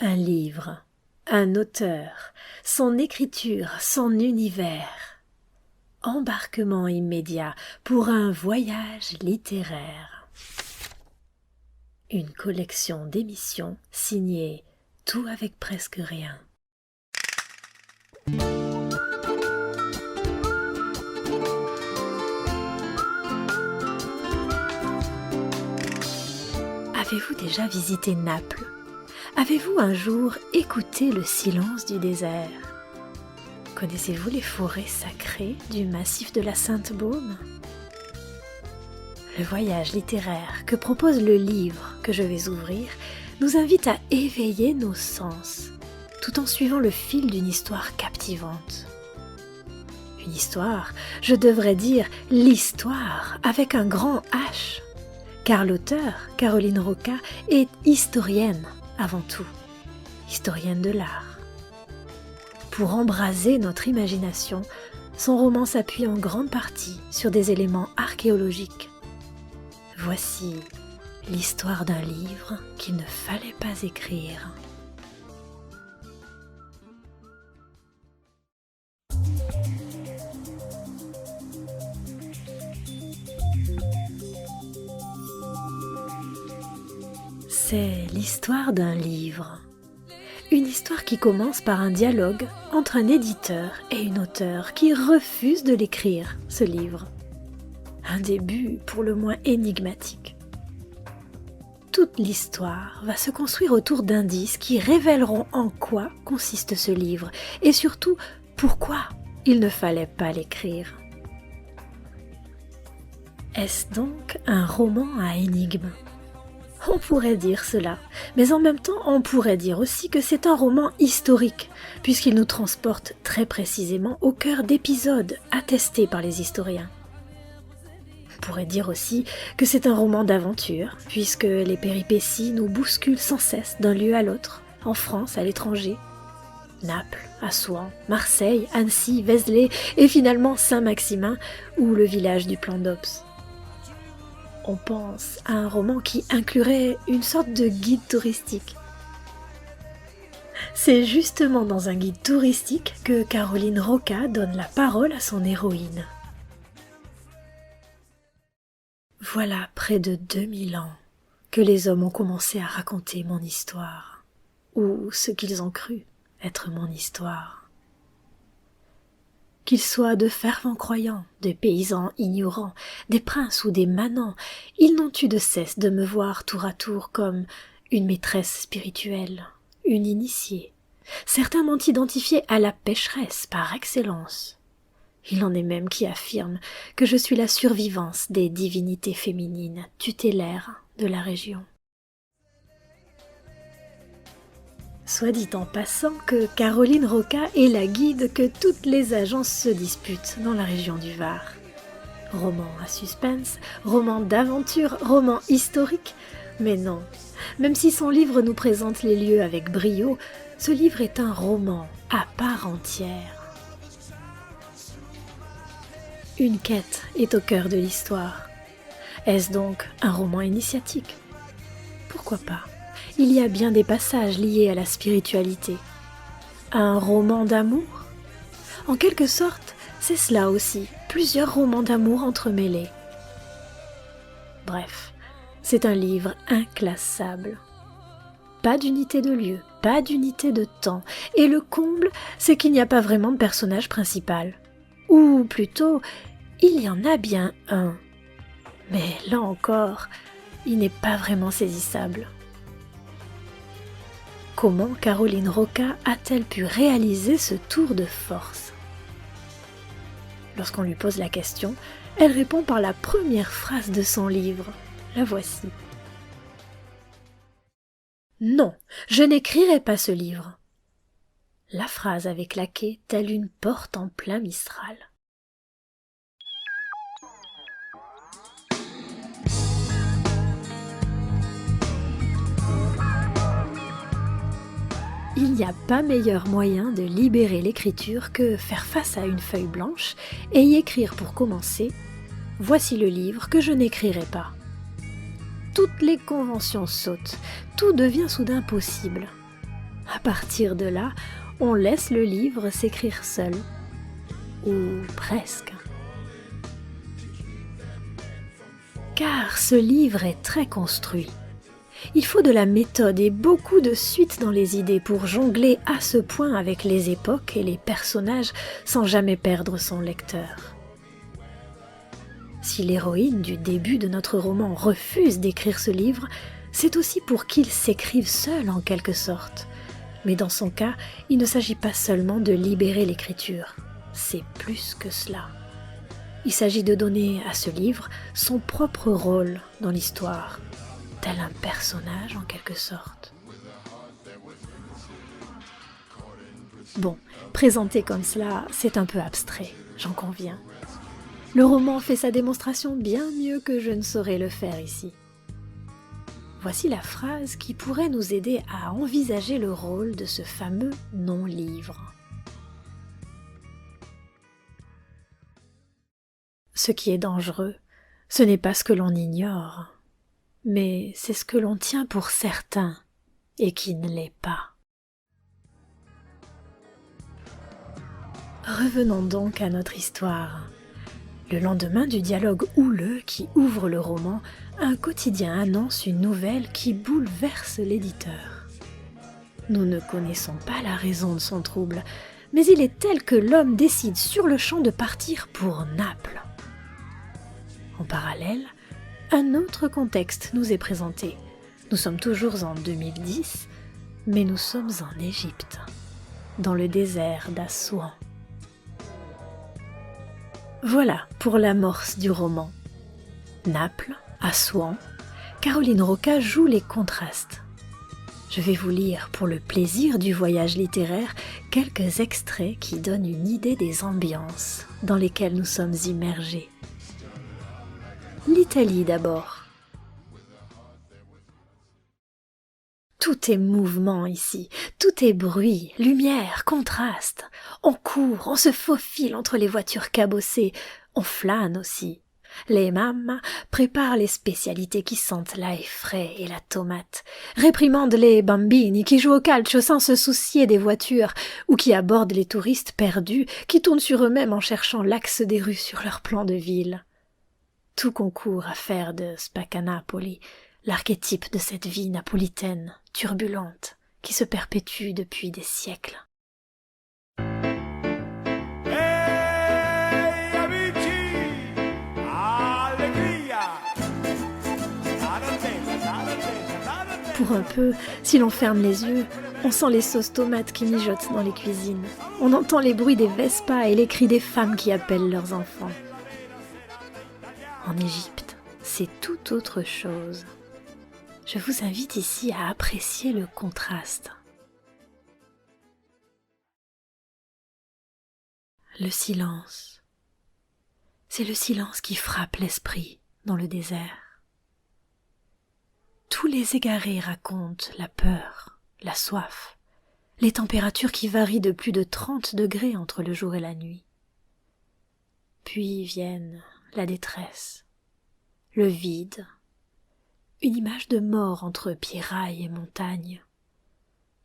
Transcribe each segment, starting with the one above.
Un livre, un auteur, son écriture, son univers. Embarquement immédiat pour un voyage littéraire. Une collection d'émissions signée Tout avec presque rien. Avez-vous déjà visité Naples ? Avez-vous un jour écouté le silence du désert ? Connaissez-vous les forêts sacrées du massif de la Sainte-Baume ? Le voyage littéraire que propose le livre que je vais ouvrir nous invite à éveiller nos sens, tout en suivant le fil d'une histoire captivante. Une histoire, je devrais dire l'histoire avec un grand H, car l'auteur, Caroline Roca, est historienne avant tout, historienne de l'art. Pour embraser notre imagination, son roman s'appuie en grande partie sur des éléments archéologiques. Voici l'histoire d'un livre qu'il ne fallait pas écrire. C'est l'histoire d'un livre. Une histoire qui commence par un dialogue entre un éditeur et une auteure qui refuse de l'écrire, ce livre. Un début pour le moins énigmatique. Toute l'histoire va se construire autour d'indices qui révéleront en quoi consiste ce livre et surtout pourquoi il ne fallait pas l'écrire. Est-ce donc un roman à énigmes ? On pourrait dire cela, mais en même temps on pourrait dire aussi que c'est un roman historique, puisqu'il nous transporte très précisément au cœur d'épisodes attestés par les historiens. On pourrait dire aussi que c'est un roman d'aventure, puisque les péripéties nous bousculent sans cesse d'un lieu à l'autre, en France, à l'étranger. Naples, Assouan, Marseille, Annecy, Vézelay et finalement Saint-Maximin ou le village du Plan d'Ops. On pense à un roman qui inclurait une sorte de guide touristique. C'est justement dans un guide touristique que Caroline Roca donne la parole à son héroïne. Voilà près de 2000 ans que les hommes ont commencé à raconter mon histoire, ou ce qu'ils ont cru être mon histoire. Qu'ils soient de fervents croyants, des paysans ignorants, des princes ou des manants, ils n'ont eu de cesse de me voir tour à tour comme une maîtresse spirituelle, une initiée. Certains m'ont identifiée à la pécheresse par excellence. Il en est même qui affirment que je suis la survivance des divinités féminines tutélaires de la région. Soit dit en passant que Caroline Roca est la guide que toutes les agences se disputent dans la région du Var. Roman à suspense, roman d'aventure, roman historique, mais non, même si son livre nous présente les lieux avec brio, ce livre est un roman à part entière. Une quête est au cœur de l'histoire. Est-ce donc un roman initiatique ? Pourquoi pas ? Il y a bien des passages liés à la spiritualité. Un roman d'amour ? En quelque sorte, c'est cela aussi, plusieurs romans d'amour entremêlés. Bref, c'est un livre inclassable. Pas d'unité de lieu, pas d'unité de temps, et le comble, c'est qu'il n'y a pas vraiment de personnage principal. Ou plutôt, il y en a bien un. Mais là encore, il n'est pas vraiment saisissable. Comment Caroline Roca a-t-elle pu réaliser ce tour de force ? Lorsqu'on lui pose la question, elle répond par la première phrase de son livre. La voici. Non, je n'écrirai pas ce livre. La phrase avait claqué telle une porte en plein Mistral. Il n'y a pas meilleur moyen de libérer l'écriture que faire face à une feuille blanche et y écrire pour commencer « Voici le livre que je n'écrirai pas ». Toutes les conventions sautent, tout devient soudain possible. À partir de là, on laisse le livre s'écrire seul, ou presque. Car ce livre est très construit. Il faut de la méthode et beaucoup de suite dans les idées pour jongler à ce point avec les époques et les personnages sans jamais perdre son lecteur. Si l'héroïne du début de notre roman refuse d'écrire ce livre, c'est aussi pour qu'il s'écrive seul en quelque sorte. Mais dans son cas, il ne s'agit pas seulement de libérer l'écriture, c'est plus que cela. Il s'agit de donner à ce livre son propre rôle dans l'histoire, tel un personnage en quelque sorte. Bon, présenté comme cela, c'est un peu abstrait, j'en conviens. Le roman fait sa démonstration bien mieux que je ne saurais le faire ici. Voici la phrase qui pourrait nous aider à envisager le rôle de ce fameux non-livre. Ce qui est dangereux, ce n'est pas ce que l'on ignore, mais c'est ce que l'on tient pour certain et qui ne l'est pas. Revenons donc à notre histoire. Le lendemain du dialogue houleux qui ouvre le roman, un quotidien annonce une nouvelle qui bouleverse l'éditeur. Nous ne connaissons pas la raison de son trouble, mais il est tel que l'homme décide sur le champ de partir pour Naples. En parallèle, un autre contexte nous est présenté. Nous sommes toujours en 2010, mais nous sommes en Égypte, dans le désert d'Assouan. Voilà pour l'amorce du roman. Naples, Assouan, Caroline Roca joue les contrastes. Je vais vous lire pour le plaisir du voyage littéraire quelques extraits qui donnent une idée des ambiances dans lesquelles nous sommes immergés. L'Italie d'abord. Tout est mouvement ici, tout est bruit, lumière, contraste. On court, on se faufile entre les voitures cabossées, on flâne aussi. Les mammas préparent les spécialités qui sentent l'ail frais et la tomate, réprimandent les bambini qui jouent au calcio sans se soucier des voitures ou qui abordent les touristes perdus qui tournent sur eux-mêmes en cherchant l'axe des rues sur leur plan de ville. Tout concourt à faire de Spaccanapoli l'archétype de cette vie napolitaine, turbulente, qui se perpétue depuis des siècles. Hey, amici! Allegria! Pour un peu, si l'on ferme les yeux, on sent les sauces tomates qui mijotent dans les cuisines. On entend les bruits des Vespas et les cris des femmes qui appellent leurs enfants. En Égypte, c'est tout autre chose. Je vous invite ici à apprécier le contraste. Le silence. C'est le silence qui frappe l'esprit dans le désert. Tous les égarés racontent la peur, la soif, les températures qui varient de plus de 30 degrés entre le jour et la nuit. Puis viennent la détresse, le vide, une image de mort entre pierrailles et montagnes,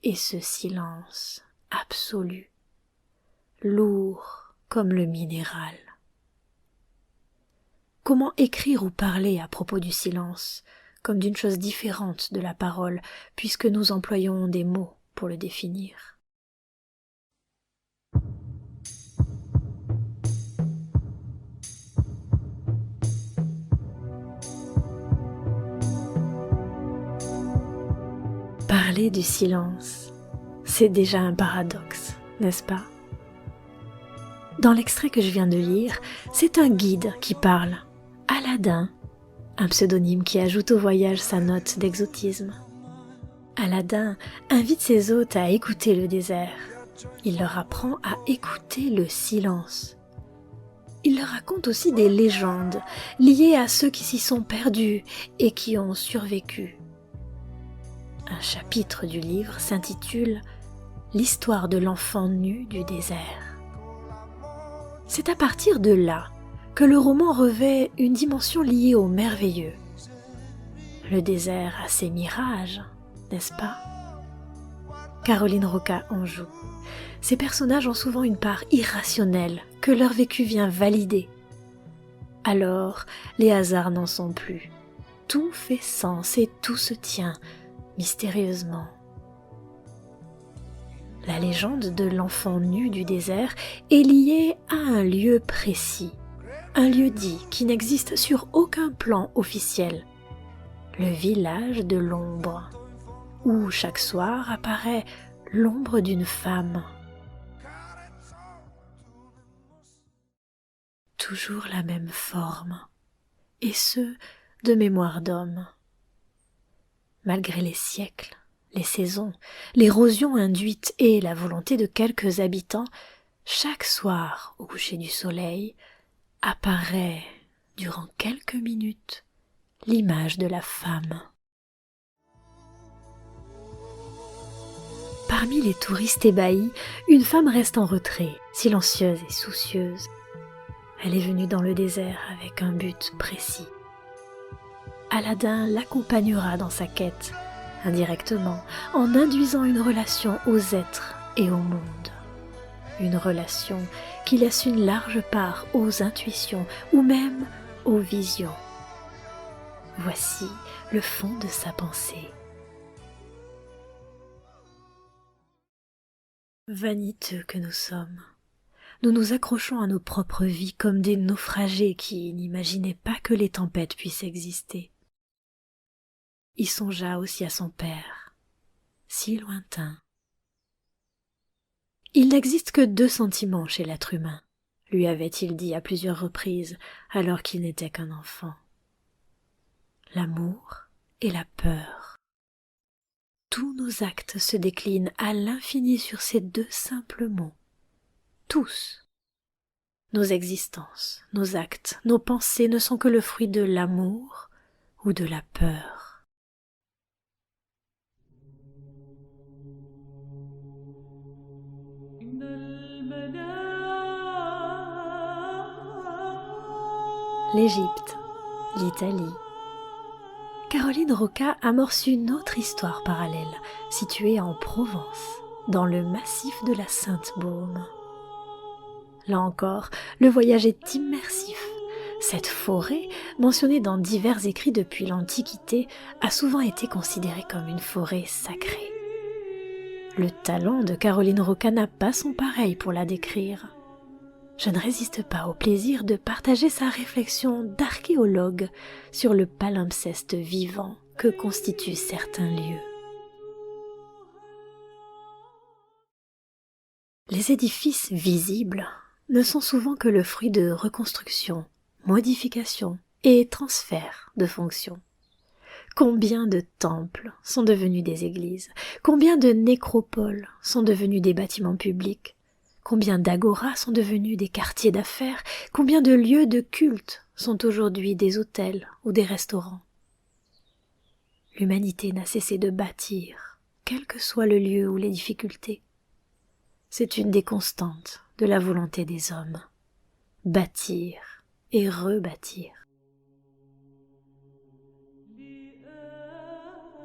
et ce silence absolu, lourd comme le minéral. Comment écrire ou parler à propos du silence, comme d'une chose différente de la parole, puisque nous employons des mots pour le définir? Parler du silence, c'est déjà un paradoxe, n'est-ce pas? Dans l'extrait que je viens de lire, c'est un guide qui parle, Aladin, un pseudonyme qui ajoute au voyage sa note d'exotisme. Aladin invite ses hôtes à écouter le désert. Il leur apprend à écouter le silence. Il leur raconte aussi des légendes liées à ceux qui s'y sont perdus et qui ont survécu. Un chapitre du livre s'intitule « L'histoire de l'enfant nu du désert ». C'est à partir de là que le roman revêt une dimension liée au merveilleux. Le désert a ses mirages, n'est-ce pas? Caroline Roca en joue. Ces personnages ont souvent une part irrationnelle que leur vécu vient valider. Alors, les hasards n'en sont plus. Tout fait sens et tout se tient mystérieusement. La légende de l'enfant nu du désert est liée à un lieu précis, un lieu dit qui n'existe sur aucun plan officiel, le village de l'ombre, où chaque soir apparaît l'ombre d'une femme. Toujours la même forme, et ce, de mémoire d'homme. Malgré les siècles, les saisons, l'érosion induite et la volonté de quelques habitants, chaque soir, au coucher du soleil, apparaît, durant quelques minutes, l'image de la femme. Parmi les touristes ébahis, une femme reste en retrait, silencieuse et soucieuse. Elle est venue dans le désert avec un but précis. Aladin l'accompagnera dans sa quête, indirectement, en induisant une relation aux êtres et au monde. Une relation qui laisse une large part aux intuitions ou même aux visions. Voici le fond de sa pensée. Vaniteux que nous sommes, nous nous accrochons à nos propres vies comme des naufragés qui n'imaginaient pas que les tempêtes puissent exister. Il songea aussi à son père, si lointain. Il n'existe que 2 sentiments chez l'être humain, lui avait-il dit à plusieurs reprises alors qu'il n'était qu'un enfant. L'amour et la peur. Tous nos actes se déclinent à l'infini sur ces 2 simples mots. Tous. Nos existences, nos actes, nos pensées ne sont que le fruit de l'amour ou de la peur. L'Égypte, l'Italie. Caroline Roca amorce une autre histoire parallèle, située en Provence, dans le massif de la Sainte-Baume. Là encore, le voyage est immersif. Cette forêt, mentionnée dans divers écrits depuis l'Antiquité, a souvent été considérée comme une forêt sacrée. Le talent de Caroline Roca n'a pas son pareil pour la décrire. Je ne résiste pas au plaisir de partager sa réflexion d'archéologue sur le palimpseste vivant que constituent certains lieux. Les édifices visibles ne sont souvent que le fruit de reconstructions, modifications et transferts de fonctions. Combien de temples sont devenus des églises? Combien de nécropoles sont devenus des bâtiments publics? Combien d'agoras sont devenus des quartiers d'affaires? Combien de lieux de culte sont aujourd'hui des hôtels ou des restaurants? L'humanité n'a cessé de bâtir, quel que soit le lieu ou les difficultés. C'est une des constantes de la volonté des hommes. Bâtir et rebâtir.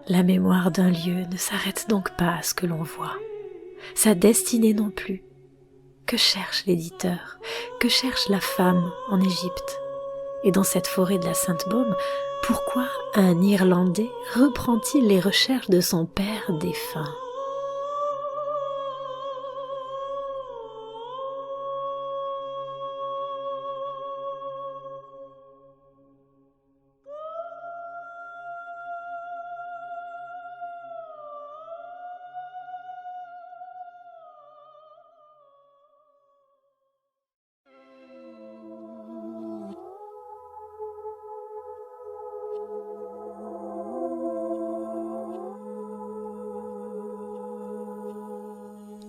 La mémoire d'un lieu ne s'arrête donc pas à ce que l'on voit. Sa destinée non plus. Que cherche l'éditeur? Que cherche la femme en Égypte? Et dans cette forêt de la Sainte-Baume, pourquoi un Irlandais reprend-il les recherches de son père défunt?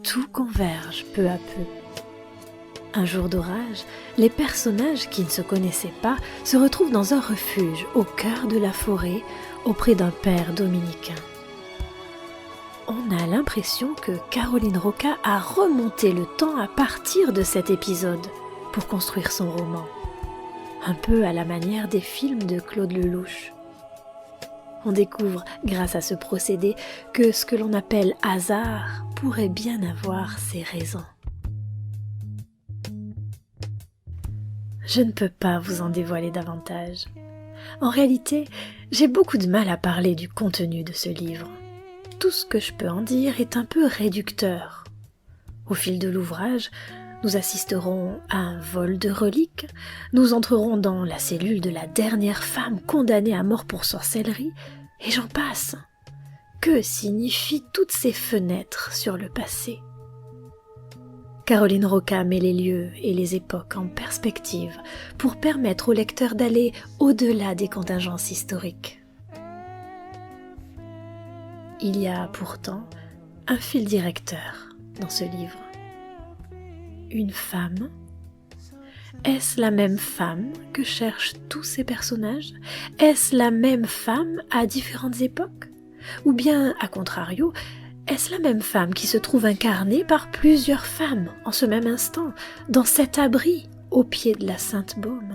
Tout converge peu à peu. Un jour d'orage, les personnages qui ne se connaissaient pas se retrouvent dans un refuge au cœur de la forêt auprès d'un père dominicain. On a l'impression que Caroline Roca a remonté le temps à partir de cet épisode pour construire son roman, un peu à la manière des films de Claude Lelouch. On découvre, grâce à ce procédé, que ce que l'on appelle hasard pourrait bien avoir ses raisons. Je ne peux pas vous en dévoiler davantage. En réalité, j'ai beaucoup de mal à parler du contenu de ce livre. Tout ce que je peux en dire est un peu réducteur. Au fil de l'ouvrage, nous assisterons à un vol de reliques, nous entrerons dans la cellule de la dernière femme condamnée à mort pour sorcellerie, et j'en passe. Que signifient toutes ces fenêtres sur le passé ? Caroline Roca met les lieux et les époques en perspective pour permettre au lecteur d'aller au-delà des contingences historiques. Il y a pourtant un fil directeur dans ce livre. Une femme. Est-ce la même femme que cherchent tous ces personnages ? Est-ce la même femme à différentes époques ? Ou bien, à contrario, est-ce la même femme qui se trouve incarnée par plusieurs femmes en ce même instant, dans cet abri au pied de la Sainte-Baume ?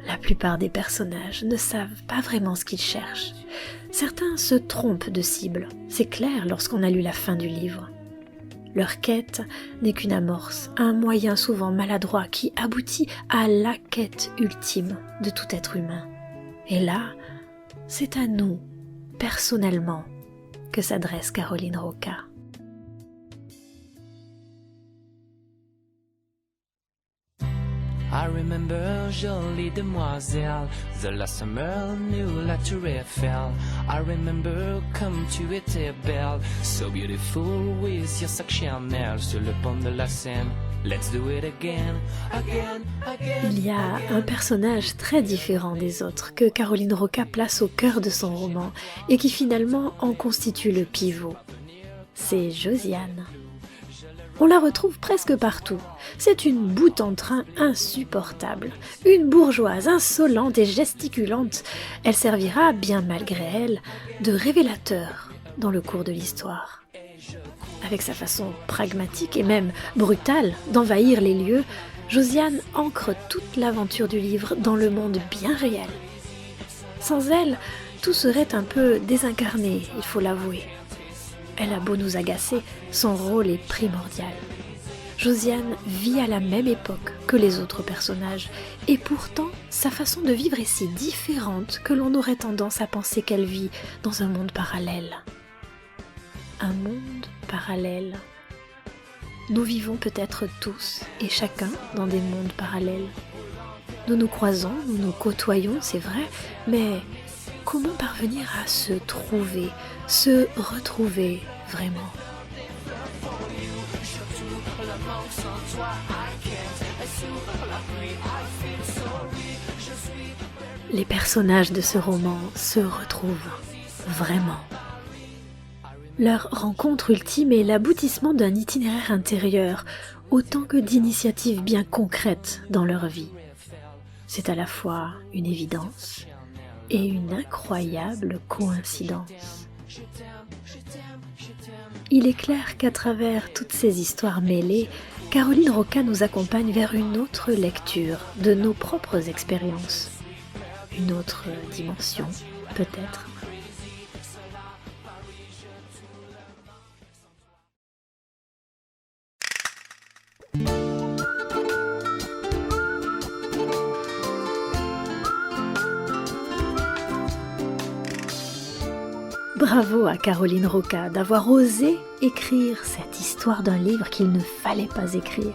La plupart des personnages ne savent pas vraiment ce qu'ils cherchent. Certains se trompent de cible, c'est clair lorsqu'on a lu la fin du livre. Leur quête n'est qu'une amorce, un moyen souvent maladroit qui aboutit à la quête ultime de tout être humain. Et là, c'est à nous, personnellement, que s'adresse Caroline Roca. I remember jolie demoiselle, the last summer new la tour Eiffel. I remember comme tu étais belle, so beautiful with your sac Chanel sur le pont de la Seine. Let's do it again, again, again. Il y a un personnage très différent des autres que Caroline Roca place au cœur de son roman et qui finalement en constitue le pivot. C'est Josiane. On la retrouve presque partout. C'est une boute en train insupportable, une bourgeoise insolente et gesticulante. Elle servira, bien malgré elle, de révélateur dans le cours de l'histoire. Avec sa façon pragmatique et même brutale d'envahir les lieux, Josiane ancre toute l'aventure du livre dans le monde bien réel. Sans elle, tout serait un peu désincarné, il faut l'avouer. Elle a beau nous agacer, son rôle est primordial. Josiane vit à la même époque que les autres personnages, et pourtant sa façon de vivre est si différente que l'on aurait tendance à penser qu'elle vit dans un monde parallèle. Un monde parallèle. Nous vivons peut-être tous et chacun dans des mondes parallèles. Nous nous croisons, nous nous côtoyons, c'est vrai, mais comment parvenir à se trouver, se retrouver vraiment ? Les personnages de ce roman se retrouvent vraiment. Leur rencontre ultime est l'aboutissement d'un itinéraire intérieur, autant que d'initiatives bien concrètes dans leur vie. C'est à la fois une évidence et une incroyable coïncidence. Il est clair qu'à travers toutes ces histoires mêlées, Caroline Roca nous accompagne vers une autre lecture de nos propres expériences. Une autre dimension, peut-être. Bravo à Caroline Roca d'avoir osé écrire cette histoire d'un livre qu'il ne fallait pas écrire.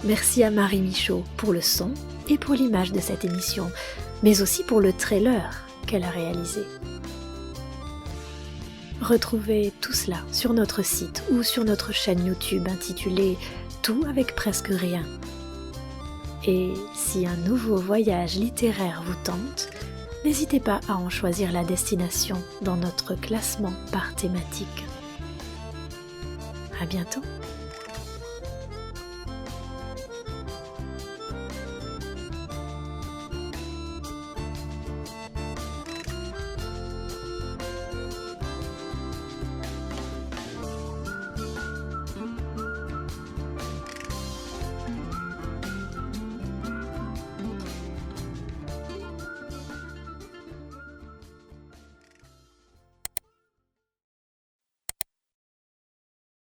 Merci à Marie Michaud pour le son et pour l'image de cette émission, mais aussi pour le trailer qu'elle a réalisé. Retrouvez tout cela sur notre site ou sur notre chaîne YouTube intitulée « Tout avec presque rien ». Et si un nouveau voyage littéraire vous tente, n'hésitez pas à en choisir la destination dans notre classement par thématique. À bientôt!